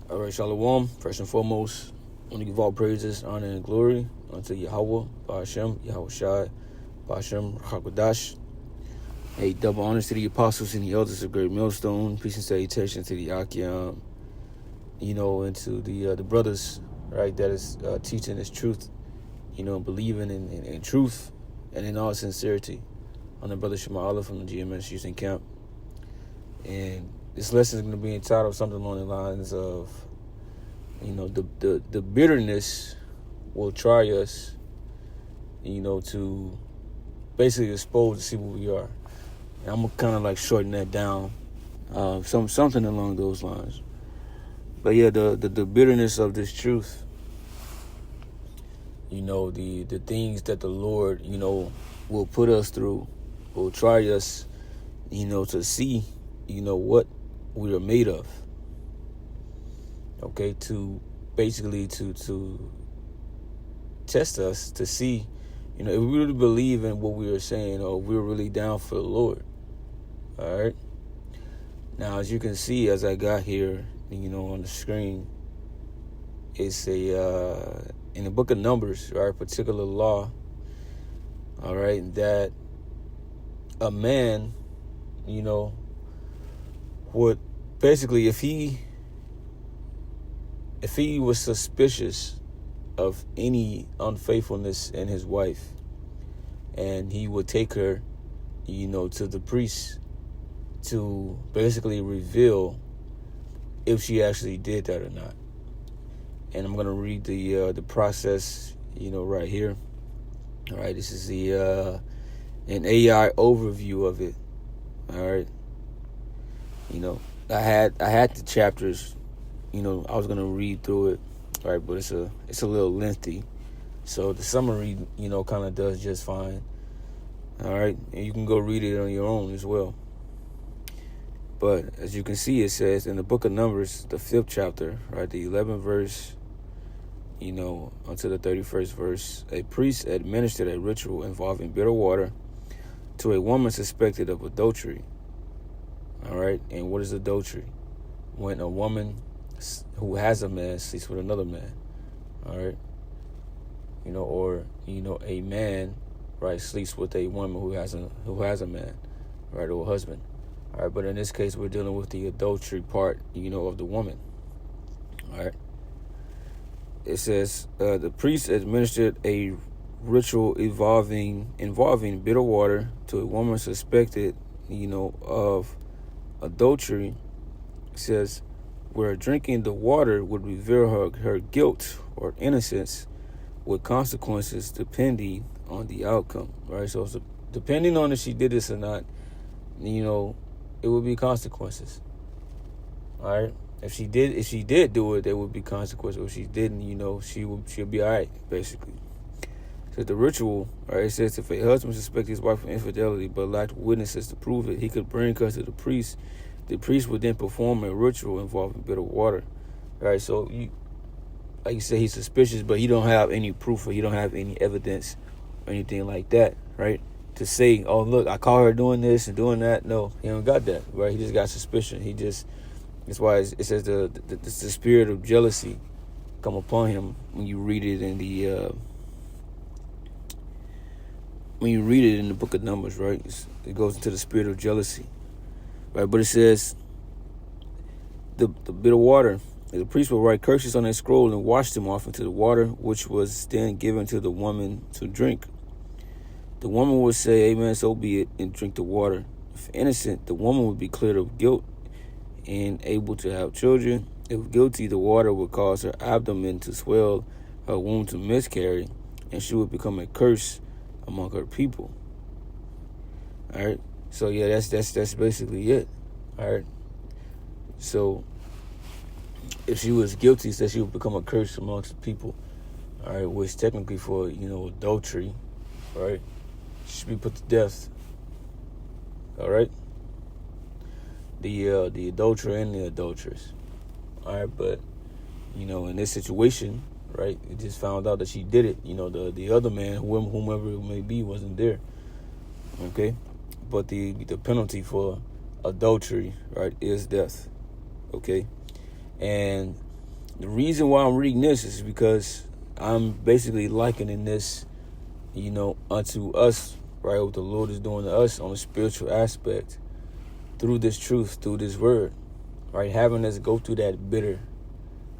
All right, Shalom. First and foremost, I want to give all praises, honor, and glory unto Yahweh, Ba'ashem, Yahweh Shai, Ba'ashem, Hakodash. Hey, double honors to the apostles and the elders of Great Millstone. Peace and salutation to the Akim, and to the brothers, right, that is teaching this truth, believing in truth and in all sincerity. I'm the brother Shema Allah from the GMS Houston camp. And this lesson is going to be entitled something along the lines of, the bitterness will try us, to basically expose to see what we are. And I'm going to kind of like shorten that down, something along those lines. But yeah, the bitterness of this truth, the things that the Lord, will put us through, will try us, to see, what we are made of. Okay, to basically to test us to see, if we really believe in what we are saying, or if we're really down for the Lord. All right. Now, as you can see, as I got here, on the screen, it's in the book of Numbers, right, particular law. All right, that a man, would basically, if he was suspicious of any unfaithfulness in his wife, and he would take her, to the priest to basically reveal if she actually did that or not. And I'm going to read the process, right here. All right, this is an AI overview of it. All right. I had the chapters, I was going to read through it, right, but it's a little lengthy. So the summary, kind of does just fine. All right, and you can go read it on your own as well. But as you can see, it says in the book of Numbers, the 5th chapter, right, the 11th verse, until the 31st verse, a priest administered a ritual involving bitter water to a woman suspected of adultery. All right, and what is adultery? When a woman who has a man sleeps with another man. All right, or a man, right, sleeps with a woman who has a man, right, or a husband. All right, but in this case, we're dealing with the adultery part, of the woman. All right. It says the priest administered a ritual involving bitter water to a woman suspected, of adultery. It says where drinking the water would reveal her guilt or innocence, with consequences depending on the outcome. Right. So depending on if she did this or not, it would be consequences. All right. If she did do it, there would be consequences. If she didn't, she'll be all right, basically. So the ritual, all right, it says if a husband suspected his wife of infidelity but lacked witnesses to prove it, he could bring her to the priest. The priest would then perform a ritual involving bitter water. All right, so like you say, he's suspicious, but he don't have any proof, or he don't have any evidence or anything like that, right? To say, oh, look, I caught her doing this and doing that. No, he don't got that, right? He just got suspicion. That's why it says the spirit of jealousy come upon him when you read it in the book of Numbers, right? It goes into the spirit of jealousy, right? But it says the bitter water. The priest will write curses on a scroll and wash them off into the water, which was then given to the woman to drink. The woman would say, "Amen, so be it," and drink the water. If innocent, the woman would be cleared of guilt and able to have children. If guilty, the water would cause her abdomen to swell, her womb to miscarry, and she would become a curse among her people. All right. So yeah, that's basically it. All right. So if she was guilty, so she would become a curse amongst the people. All right, which technically for adultery, right, she should be put to death. All right. The adulterer and the adulteress. All right, but in this situation, right, it just found out that she did it. The other man, whomever it may be, wasn't there. Okay, but the penalty for adultery, right, is death. Okay, and The reason why I'm reading this is because I'm basically likening this, unto us, right? What the Lord is doing to us on a spiritual aspect through this truth, through this word, right? Having us go through that bitter,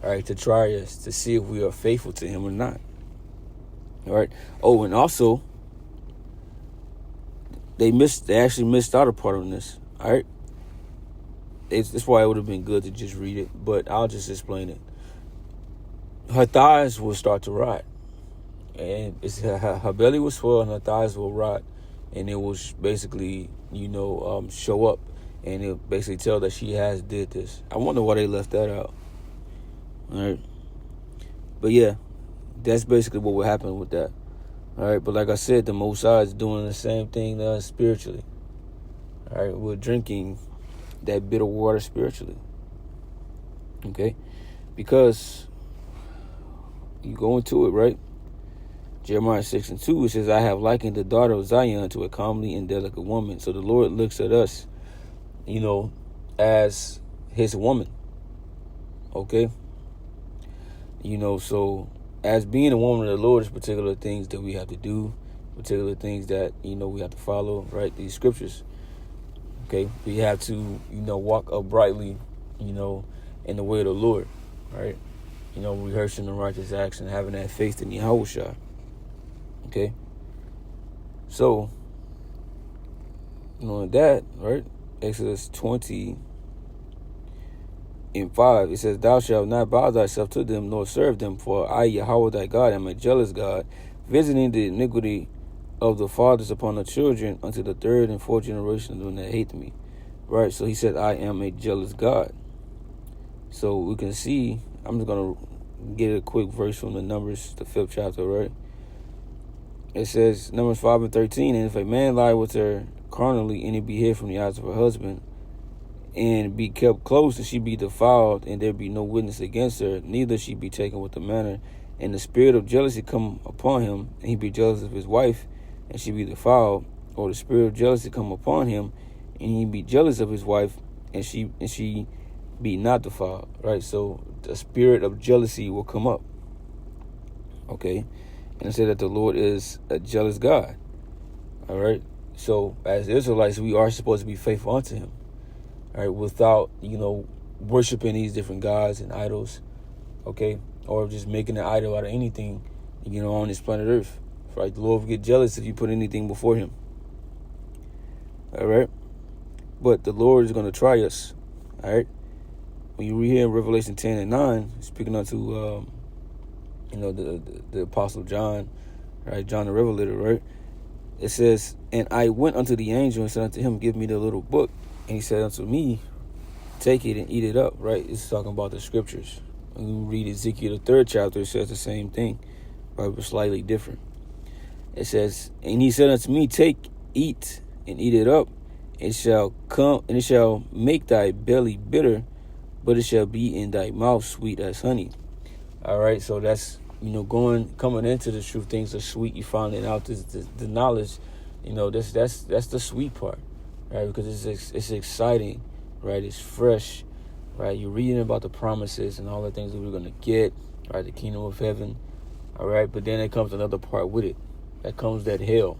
all right, to try us, to see if we are faithful to him or not. All right. Oh, and also, they actually missed out a part on this. All right. That's why it would have been good to just read it, but I'll just explain it. Her thighs will start to rot, and her belly will swell and her thighs will rot, and it will basically, show up, and it'll basically tell that she has did this. I wonder why they left that out. All right. But yeah, that's basically what will happen with that. All right. But like I said, the Most High is doing the same thing to us spiritually. All right. We're drinking that bitter water spiritually. Okay. Because you go into it, right? Jeremiah 6:2, it says, I have likened the daughter of Zion to a comely and delicate woman. So the Lord looks at us, as his woman. Okay. So as being a woman of the Lord, there's particular things that we have to do, particular things that, we have to follow, right? These scriptures. Okay. We have to, walk uprightly, in the way of the Lord, right? Rehearsing the righteous acts and having that faith in Yahushua. Okay. So, that, right? Exodus 20:5, it says, Thou shalt not bow thyself to them, nor serve them, for I, Yahweh thy God, am a jealous God, visiting the iniquity of the fathers upon the children unto the third and fourth generation of them that hate me. Right? So he said, I am a jealous God. So we can see, I'm just going to get a quick verse from the Numbers, the 5th chapter, right? It says, Numbers 5:13, and if a man lie with her carnally, and it be hid from the eyes of her husband, and be kept close, and she be defiled, and there be no witness against her, neither she be taken with the manner, and the spirit of jealousy come upon him, and he be jealous of his wife, and she be defiled, or the spirit of jealousy come upon him, and he be jealous of his wife, and she be not defiled, right? So the spirit of jealousy will come up. Okay. And it said that the Lord is a jealous God. All right. So as Israelites, we are supposed to be faithful unto him. All right. Without, worshiping these different gods and idols. Okay. Or just making an idol out of anything, on this planet Earth. Right. The Lord will get jealous if you put anything before him. All right. But the Lord is going to try us. All right. When you read here in Revelation 10:9, speaking unto, the Apostle John, right? John the Revelator, right? It says, and I went unto the angel and said unto him, give me the little book. And he said unto me, take it and eat it up, right? It's talking about the scriptures. When you read Ezekiel, the 3rd chapter, it says the same thing, right? But slightly different. It says, and he said unto me, take, eat, and eat it up. It shall come, and it shall make thy belly bitter, but it shall be in thy mouth sweet as honey. All right, so that's, coming into the truth, things are sweet. You finding out the knowledge, that's the sweet part, right? Because it's exciting, right? It's fresh, right? You're reading about the promises and all the things that we're going to get, right? The kingdom of heaven, all right? But then there comes another part with it. That comes that hell,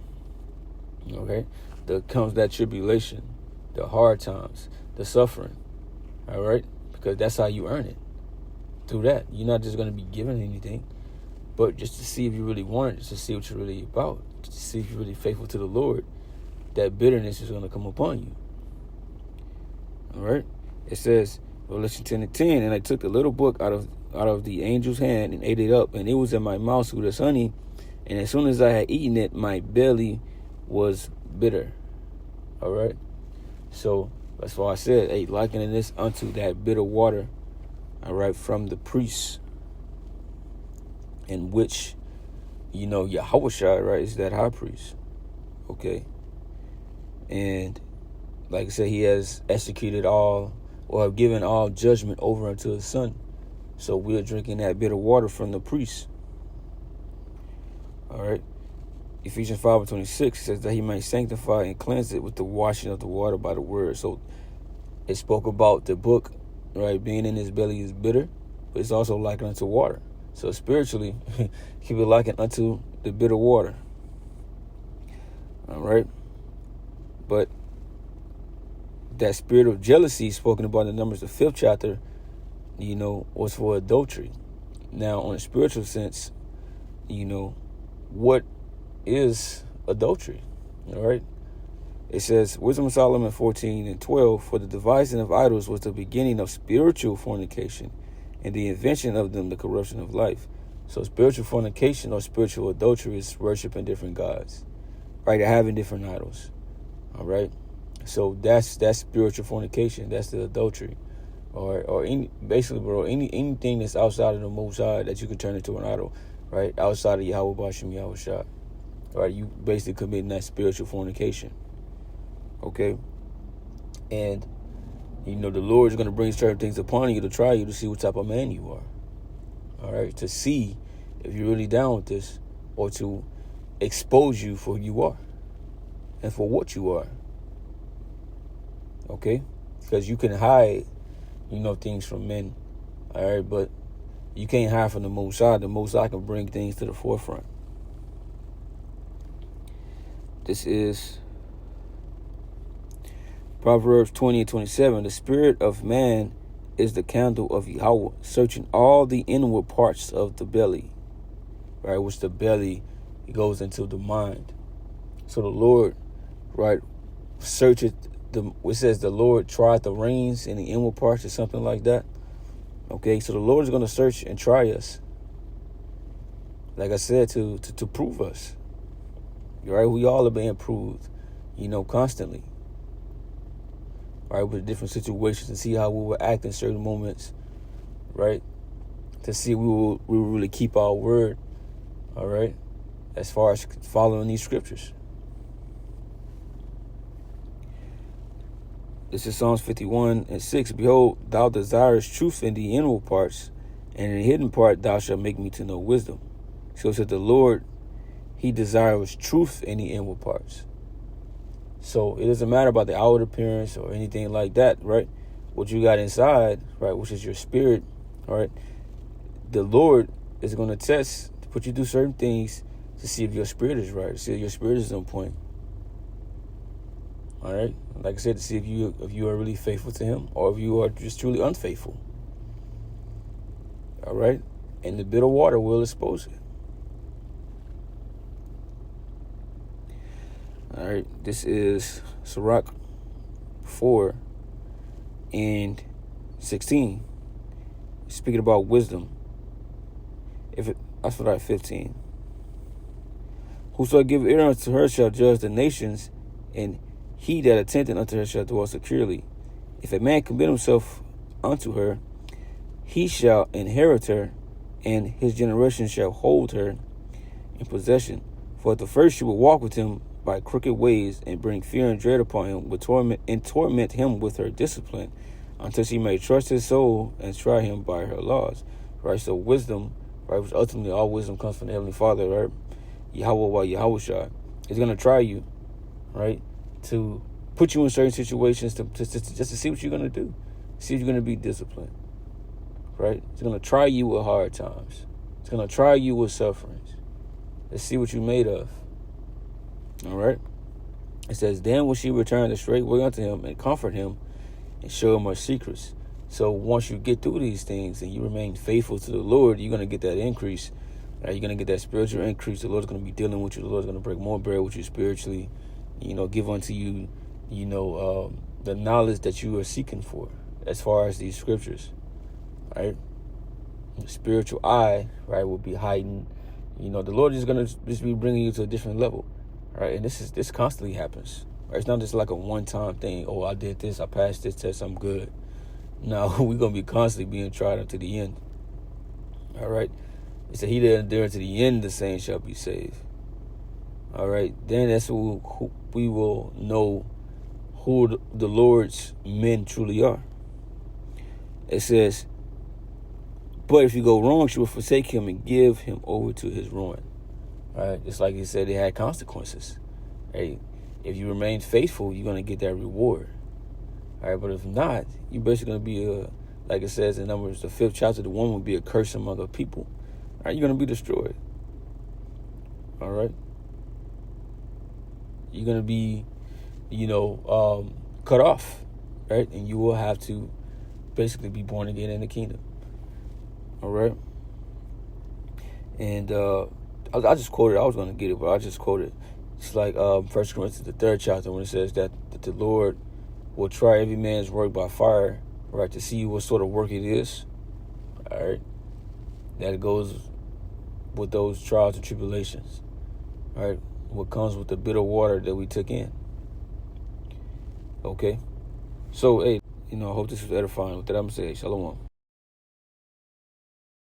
okay? There comes that tribulation, the hard times, the suffering, all right? Because that's how you earn it. Through that, you're not just going to be given anything, but just to see if you really want it, just to see what you're really about, just to see if you're really faithful to the Lord, that bitterness is going to come upon you. All right? It says, Revelation 10:10, and I took the little book out of the angel's hand and ate it up, and it was in my mouth sweet as honey, and as soon as I had eaten it, my belly was bitter. All right? So that's why I said, hey, likening this unto that bitter water, all right, from the priests, in which, Yahushua, right, is that high priest. Okay. And like I said, he has executed all, or have given all judgment over unto his son. So we're drinking that bitter water from the priests. All right. Ephesians 5:26 says that he might sanctify and cleanse it with the washing of the water by the word. So it spoke about the book, right, being in his belly is bitter, it's also likened unto water. So spiritually, keep it likened unto the bitter water. All right. But that spirit of jealousy spoken about in Numbers, the 5th chapter, was for adultery. Now, on a spiritual sense, what is adultery? All right. It says, Wisdom of Solomon 14:12, for the devising of idols was the beginning of spiritual fornication, and the invention of them the corruption of life. So spiritual fornication or spiritual adultery is worshiping different gods, right? Having different idols. All right. So that's spiritual fornication. That's the adultery. Or anything that's outside of the Most High that you can turn into an idol, right? Outside of Yahweh Bashim Yahweh Shah. Right? You basically committing that spiritual fornication. Okay? And, the Lord is going to bring certain things upon you to try you to see what type of man you are. All right? To see if you're really down with this, or to expose you for who you are and for what you are. Okay? Because you can hide, things from men. All right? But you can't hide from the Most High. The Most High can bring things to the forefront. This is Proverbs 20:27. The spirit of man is the candle of Yahweh, searching all the inward parts of the belly. Right, which the belly goes into the mind. So the Lord, right, searcheth it says the Lord tried the reins in the inward parts or something like that. Okay, so the Lord is going to search and try us. Like I said, to prove us. Right, we all are being proved, constantly. Right, with different situations, to see how we will act in certain moments. Right, to see if we will really keep our word. All right, as far as following these scriptures. This is Psalms 51:6. Behold, thou desirest truth in the inward parts, and in the hidden part thou shalt make me to know wisdom. So said the Lord, He desires truth in the inward parts. So it doesn't matter about the outward appearance or anything like that, right? What you got inside, right, which is your spirit, all right? The Lord is going to test, to put you through certain things to see if your spirit is right, to see if your spirit is on point. All right? Like I said, to see if you are really faithful to Him, or if you are just truly unfaithful. All right? And the bitter water will expose it. All right, this is Sirach 4:16. Speaking about wisdom. That's what I 15. Whoso give ear unto her shall judge the nations, and he that attendeth unto her shall dwell securely. If a man commit himself unto her, he shall inherit her, and his generation shall hold her in possession. For at the first she will walk with him by crooked ways, and bring fear and dread upon him, with torment him with her discipline, until she may trust his soul and try him by her laws. Right? So wisdom, right, which ultimately all wisdom comes from the Heavenly Father, right? Yahweh wa Yahweh Shah is going to try you, right? To put you in certain situations just to see what you're going to do. See if you're going to be disciplined, right? It's going to try you with hard times. It's going to try you with sufferings. Let's see what you're made of. All right. It says, then will she return the straight way unto him, and comfort him, and show him her secrets. So once you get through these things and you remain faithful to the Lord, you're going to get that increase. Right? You're going to get that spiritual increase. The Lord's going to be dealing with you. The Lord's going to break more bread with you spiritually. Give unto you, the knowledge that you are seeking for, as far as these scriptures. Right? The spiritual eye, right, will be heightened. The Lord is going to just be bringing you to a different level. Right, and this constantly happens. Right? It's not just like a one-time thing. Oh, I did this, I passed this test, I'm good. No, we're gonna be constantly being tried unto the end. All right, it said, "He that endureth to the end, the same shall be saved." All right, then that's who we will know who the Lord's men truly are. It says, "But if you go wrong, she will forsake him and give him over to his ruin." Right? It's like he said, they had consequences. Right? If you remain faithful, you're going to get that reward. All right? But if not, you're basically going to be like it says in Numbers, the 5th chapter, the woman will be a curse among the people. All right, you're going to be destroyed. All right? You're going to be, cut off, right? And you will have to basically be born again in the kingdom. All right? And I just quoted, I was going to get it, but I just quoted. It's like 1 Corinthians, the 3rd chapter, when it says that the Lord will try every man's work by fire, right, to see what sort of work it is. All right? That goes with those trials and tribulations. All right? What comes with the bitter water that we took in. Okay? So, hey, I hope this was edifying. With that, I'm going to say, shalom.